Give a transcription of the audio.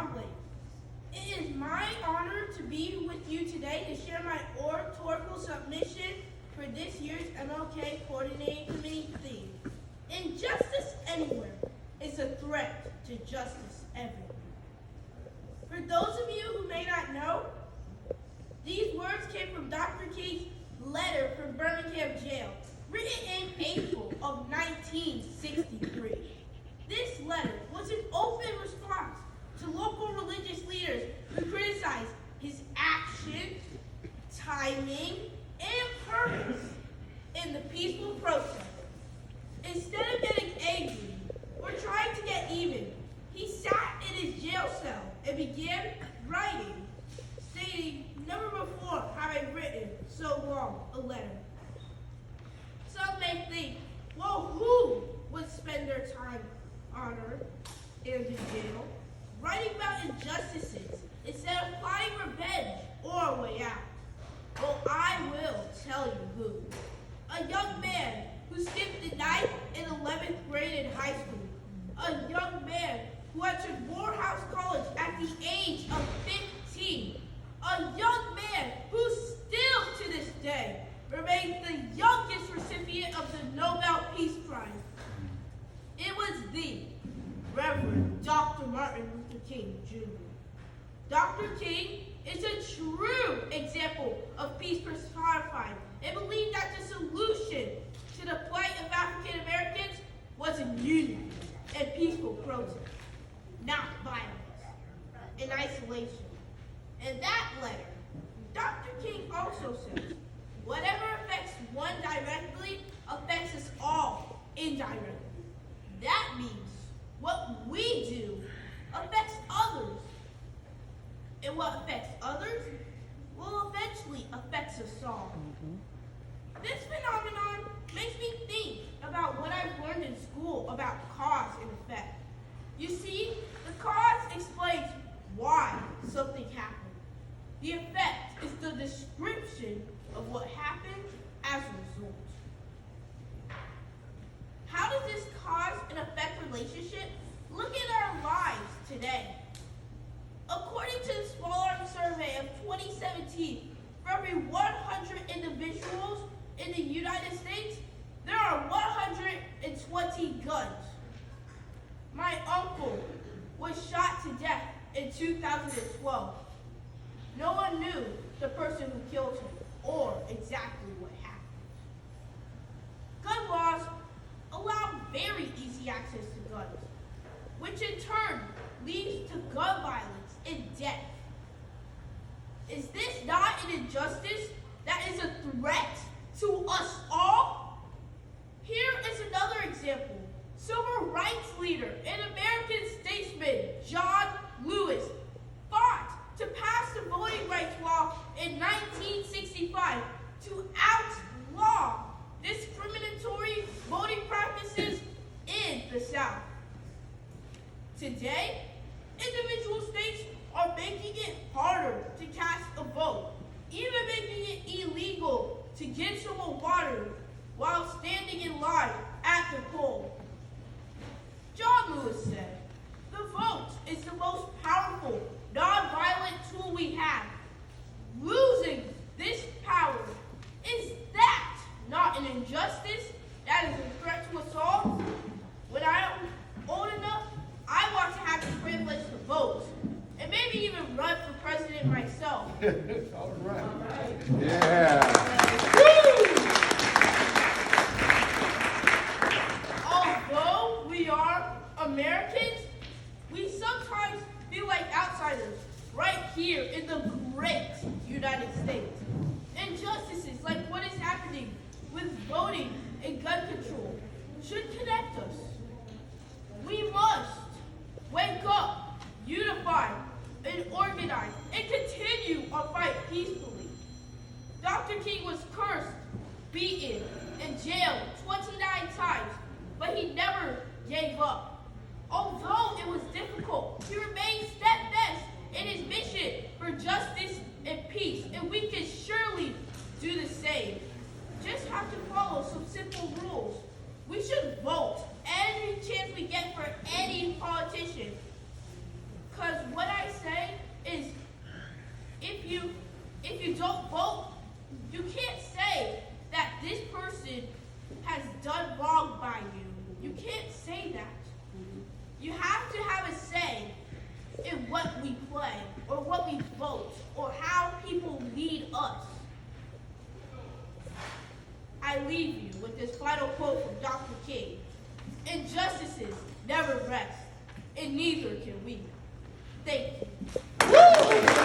Tremblay. It is my honor to be with you today to share my oratorical submission for this year's MLK Coordinating Committee theme. Injustice anywhere is a threat to justice everywhere. For those of you who may not know, these words came from Dr. King's letter from Birmingham jail, written in April of 1963. This letter was an open response to local religious leaders who criticized his action, timing, and purpose in the peaceful protest. Instead of getting angry or trying to get even, he sat in his jail cell and began writing, stating, "Never before have I written so long a letter." Some may think, well, who would spend their time on earth and in jail, writing about injustices instead of plotting revenge or a way out? Well, I will tell you who. A young man who skipped the 9th and 11th grade in high school. A young man who entered Morehouse College at the age of 15. A young man who still to this day remains the youngest recipient of the Nobel Peace Prize. It was the Reverend Dr. Martin Luther King Jr. Dr. King is a true example of peace personified and believed that the solution to the plight of African Americans was in unity and peaceful protest, not violence and isolation. In that letter, Dr. King also says, whatever affects one directly affects us all indirectly. That means what we do affects others. And what affects others will eventually affect us all. This phenomenon makes me think about what I've learned in school about cause and effect. You see, the cause explains why something happened. The effect is the description of what happened as a result. How does this cause and effect relationship look in our lives today? According to the Small Arms Survey of 2017, for every 100 individuals in the United States, there are 120 guns. My uncle was shot to death in 2012. No one knew the person who killed him or exactly what happened. Gun laws allow very easy access to guns, which in turn leads to gun violence and death. Is this not an injustice that is a threat to us all? Here is another example. Civil rights leader and American statesman John Lewis fought to pass the voting rights law in 1965 to outlaw discriminatory voting practices in the South. Today, individual states are making it harder to cast a vote, even making it illegal to give someone water while standing in line at the poll. John Lewis said, "The vote is the most powerful, non-violent tool we have. Losing this power, is that not an injustice that is a threat to us all? When I am old enough, I want to have the privilege to vote, and maybe even run for president myself." All right. Yeah. Although we are Americans, we sometimes feel like outsiders right here in the great United States. Injustices like what is happening with voting and gun control should connect us. We must wake up, unify, and organize, and continue our fight peacefully. Dr. King was cursed, beaten, and jailed 29 times, but he never gave up. Although it was difficult, he remained steadfast in his mission for justice and peace, and we can surely do the same. Just have to follow some simple rules. We should vote every chance we get for any politician. Because what I you with this final quote from Dr. King. Injustices never rest, and neither can we. Thank you.